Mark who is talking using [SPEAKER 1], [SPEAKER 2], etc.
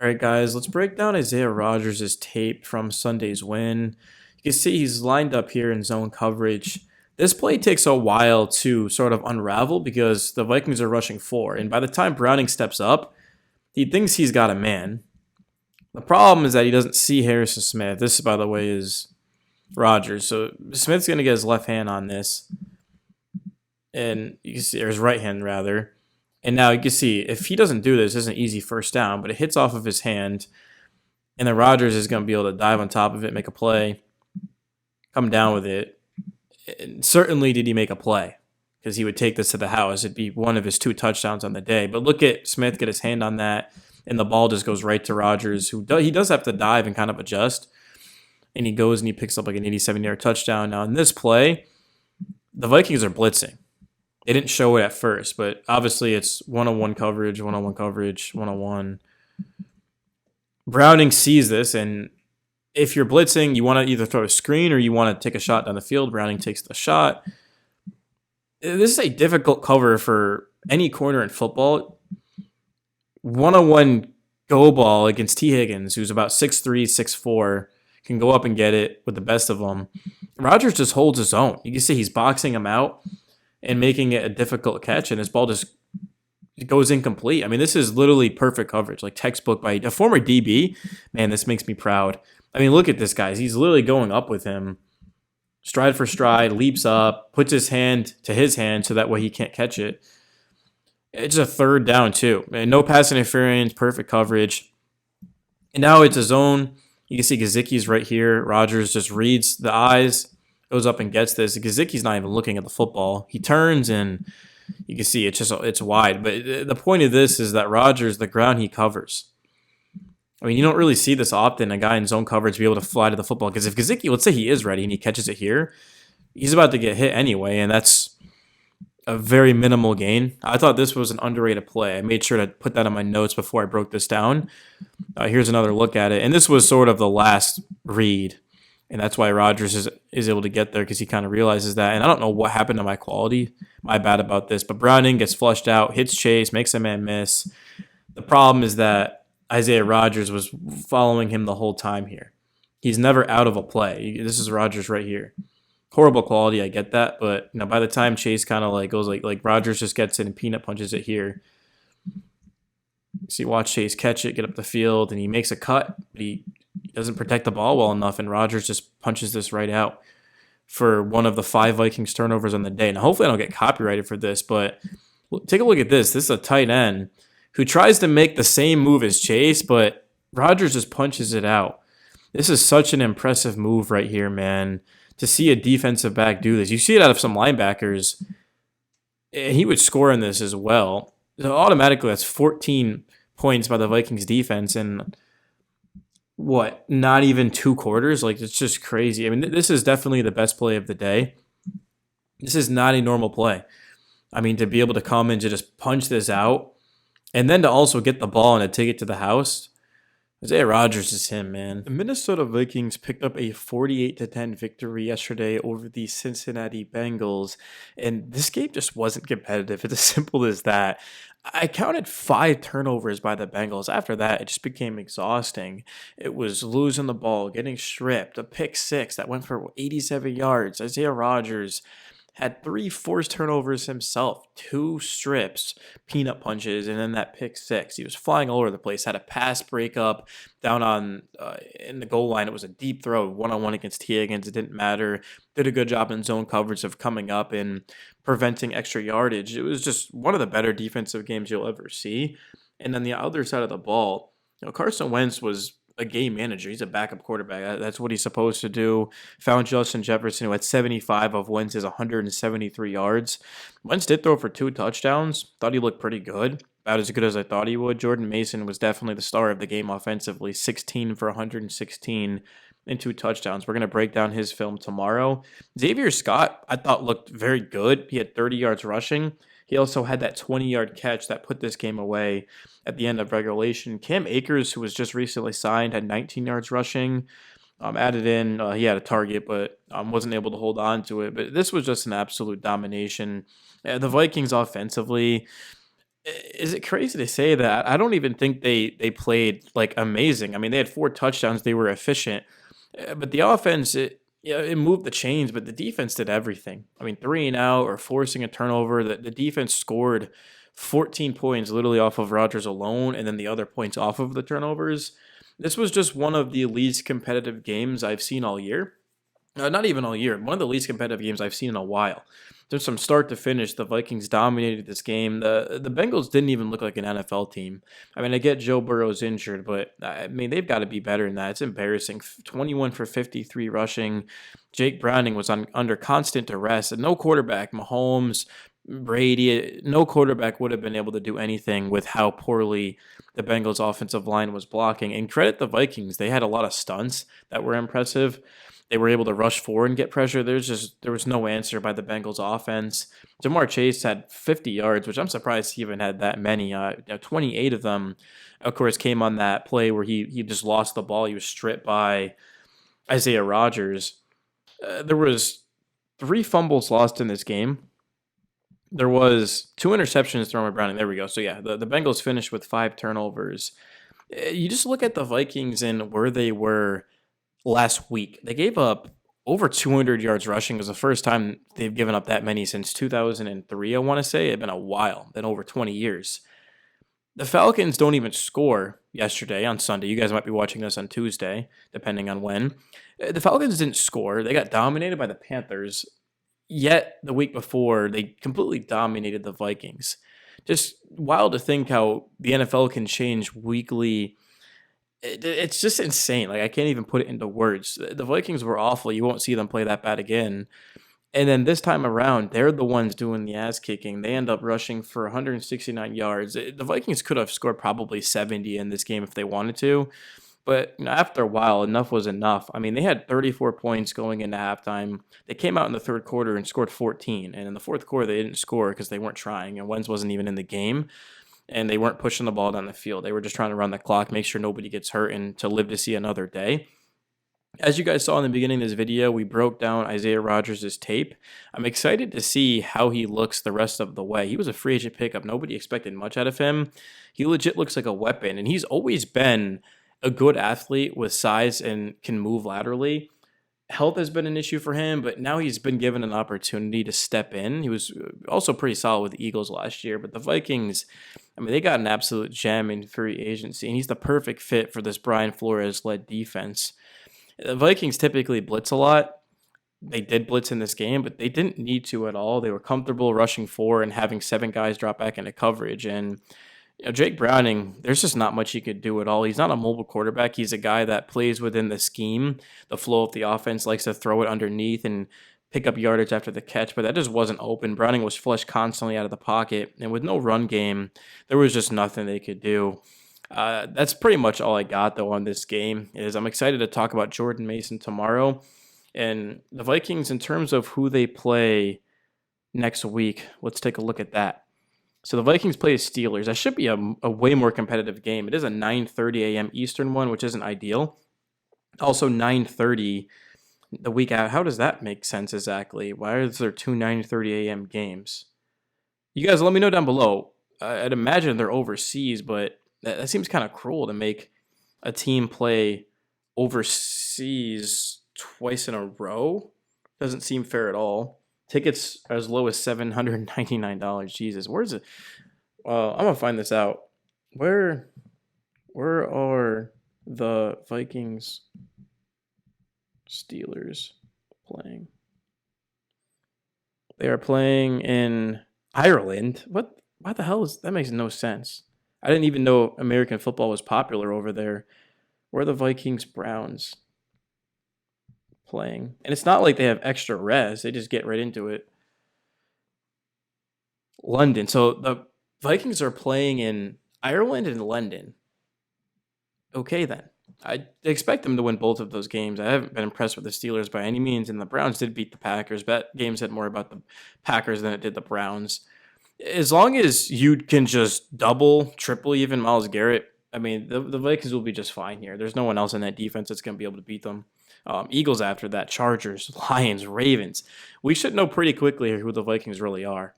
[SPEAKER 1] All right, guys, let's break down Isaiah Rodgers' tape from Sunday's win. You can see he's lined up here in zone coverage. This play takes a while to sort of unravel because the Vikings are rushing four, and by the time Browning steps up, he thinks he's got a man. The problem is that he doesn't see Harrison Smith. This, by the way, is Rodgers. So Smith's going to get his left hand on this, and you can see, or his right hand rather. And now you can see if he doesn't do this, it's an easy first down, but it hits off of his hand, and then Rodgers is going to be able to dive on top of it, make a play, come down with it. And certainly did he make a play because he would take this to the house. It'd be one of his two touchdowns on the day. But look at Smith get his hand on that, and the ball just goes right to Rodgers, he does have to dive and kind of adjust. And he goes and he picks up like an 87-yard touchdown. Now, in this play, the Vikings are blitzing. They didn't show it at first, but obviously it's one-on-one coverage, one-on-one coverage, one-on-one. Browning sees this, and if you're blitzing, you want to either throw a screen or you want to take a shot down the field. Browning takes the shot. This is a difficult cover for any corner in football. One-on-one go ball against T. Higgins, who's about 6'3", 6'4", can go up and get it with the best of them. Rodgers just holds his own. You can see he's boxing him out and making it a difficult catch, and his ball just goes incomplete. I mean, this is literally perfect coverage, like textbook by a former DB. Man, this makes me proud. I mean, look at this guy. He's literally going up with him, stride for stride, leaps up, puts his hand to his hand so that way he can't catch it. It's a third down, too. And no pass interference, perfect coverage. And now it's a zone. You can see Gesicki's right here. Rodgers just reads the eyes, goes up and gets this. Gesicki's not even looking at the football. He turns and you can see it's wide. But the point of this is that Rodgers, the ground he covers. I mean, you don't really see this often, a guy in zone coverage be able to fly to the football. Because if Gesicki, let's say he is ready and he catches it here, he's about to get hit anyway, and that's a very minimal gain. I thought this was an underrated play. I made sure to put that on my notes before I broke this down. Here's another look at it. And this was sort of the last read. And that's why Rodgers is able to get there because he kind of realizes that. And I don't know what happened to my quality. My bad about this. But Browning gets flushed out, hits Chase, makes a man miss. The problem is that Isaiah Rodgers was following him the whole time here. He's never out of a play. This is Rodgers right here. Horrible quality, I get that. But by the time Chase kind of goes like Rodgers just gets it and peanut punches it here. See, watch Chase catch it, get up the field, and he makes a cut, but he doesn't protect the ball well enough, and Rodgers just punches this right out for one of the 5 Vikings turnovers on the day. Now, hopefully I don't get copyrighted for this, but take a look at this. This is a tight end who tries to make the same move as Chase, but Rodgers just punches it out. This is such an impressive move right here, man, to see a defensive back do this. You see it out of some linebackers, and he would score in this as well. So automatically, that's 14 points by the Vikings defense in not even 2 quarters? It's just crazy. I mean, this is definitely the best play of the day. This is not a normal play. I mean, to be able to come and to just punch this out and then to also get the ball and to take it to the house. Isaiah Rodgers is him, man. The Minnesota Vikings picked up a 48-10 victory yesterday over the Cincinnati Bengals, and this game just wasn't competitive. It's as simple as that. I counted 5 turnovers by the Bengals. After that, it just became exhausting. It was losing the ball, getting stripped, a pick 6 that went for 87 yards. Isaiah Rodgers had 3 forced turnovers himself, 2 strips, peanut punches, and then that pick 6. He was flying all over the place, had a pass breakup down on in the goal line. It was a deep throw, one-on-one against T. Higgins. It didn't matter. Did a good job in zone coverage of coming up and preventing extra yardage. It was just one of the better defensive games you'll ever see. And then the other side of the ball, Carson Wentz was a game manager. He's a backup quarterback. That's what he's supposed to do. Found Justin Jefferson, who had 75 of Wentz's 173 yards. Wentz did throw for 2 touchdowns. Thought he looked pretty good. About as good as I thought he would. Jordan Mason was definitely the star of the game offensively. 16 for 116 and 2 touchdowns. We're going to break down his film tomorrow. Xavier Scott, I thought, looked very good. He had 30 yards rushing. He also had that 20-yard catch that put this game away at the end of regulation. Cam Akers, who was just recently signed, had 19 yards rushing. Added in, he had a target, but wasn't able to hold on to it. But this was just an absolute domination. The Vikings offensively, Is it crazy to say that? I don't even think they played like amazing. I mean, they had 4 touchdowns. They were efficient, but the offense it moved the chains, but the defense did everything. I mean, 3 and out or forcing a turnover. The defense scored 14 points literally off of Rodgers alone, and then the other points off of the turnovers. This was just one of the least competitive games I've seen all year. Not even all year. One of the least competitive games I've seen in a while. There's from start to finish, the Vikings dominated this game. The Bengals didn't even look like an NFL team. I mean, I get Joe Burrow's injured, but I mean they've got to be better than that. It's embarrassing. 21 for 53 rushing. Jake Browning was under constant duress, and no quarterback, Mahomes, Brady, no quarterback would have been able to do anything with how poorly the Bengals offensive line was blocking. And credit the Vikings, they had a lot of stunts that were impressive. They were able to rush forward and get pressure. There was no answer by the Bengals offense. Jamar Chase had 50 yards, which I'm surprised he even had that many. 28 of them, of course, came on that play where he just lost the ball. He was stripped by Isaiah Rodgers. There was 3 fumbles lost in this game. There was 2 interceptions thrown by Browning. There we go. So yeah, the Bengals finished with 5 turnovers. You just look at the Vikings and where they were last week. They gave up over 200 yards rushing. It was the first time they've given up that many since 2003, I want to say. It's been a while, been over 20 years. The Falcons don't even score yesterday on Sunday. You guys might be watching this on Tuesday, depending on when. The Falcons didn't score. They got dominated by the Panthers. Yet the week before, they completely dominated the Vikings. Just wild to think how the NFL can change weekly. It's just insane. Like, I can't even put it into words. The Vikings were awful. You won't see them play that bad again. And then this time around, they're the ones doing the ass kicking. They end up rushing for 169 yards. The Vikings could have scored probably 70 in this game if they wanted to. But after a while, enough was enough. I mean, they had 34 points going into halftime. They came out in the third quarter and scored 14. And in the fourth quarter, they didn't score because they weren't trying. And Wentz wasn't even in the game. And they weren't pushing the ball down the field. They were just trying to run the clock, make sure nobody gets hurt, and to live to see another day. As you guys saw in the beginning of this video, we broke down Isaiah Rodgers' tape. I'm excited to see how he looks the rest of the way. He was a free agent pickup. Nobody expected much out of him. He legit looks like a weapon, and he's always been a good athlete with size and can move laterally. Health has been an issue for him, but now he's been given an opportunity to step in. He was also pretty solid with the Eagles last year, but the Vikings, I mean, they got an absolute gem in free agency, and he's the perfect fit for this Brian Flores-led defense. The Vikings typically blitz a lot. They did blitz in this game, but they didn't need to at all. They were comfortable rushing 4 and having 7 guys drop back into coverage. And Jake Browning, there's just not much he could do at all. He's not a mobile quarterback. He's a guy that plays within the scheme, the flow of the offense, likes to throw it underneath and pick up yardage after the catch, but that just wasn't open. Browning was flushed constantly out of the pocket, and with no run game, there was just nothing they could do. That's pretty much all I got, though, on this game. I'm excited to talk about Jordan Mason tomorrow. And the Vikings, in terms of who they play next week, let's take a look at that. So the Vikings play the Steelers. That should be a way more competitive game. It is a 9:30 a.m. Eastern one, which isn't ideal. Also 9:30 the week out. How does that make sense exactly? Why is there 2 9:30 a.m. games? You guys let me know down below. I'd imagine they're overseas, but that seems kind of cruel to make a team play overseas twice in a row. Doesn't seem fair at all. Tickets are as low as $799. Jesus, where's it? I'm gonna find this out. Where are the Vikings Steelers playing? They are playing in Ireland. What? Why the hell is that? Makes no sense. I didn't even know American football was popular over there. Where are the Vikings Browns playing? And it's not like they have extra res. They just get right into it. London. So the Vikings are playing in Ireland and London. Okay, then. I expect them to win both of those games. I haven't been impressed with the Steelers by any means, and the Browns did beat the Packers. That game said more about the Packers than it did the Browns. As long as you can just double, triple even Myles Garrett, I mean, the Vikings will be just fine here. There's no one else in that defense that's going to be able to beat them. Eagles after that, Chargers, Lions, Ravens. We should know pretty quickly who the Vikings really are.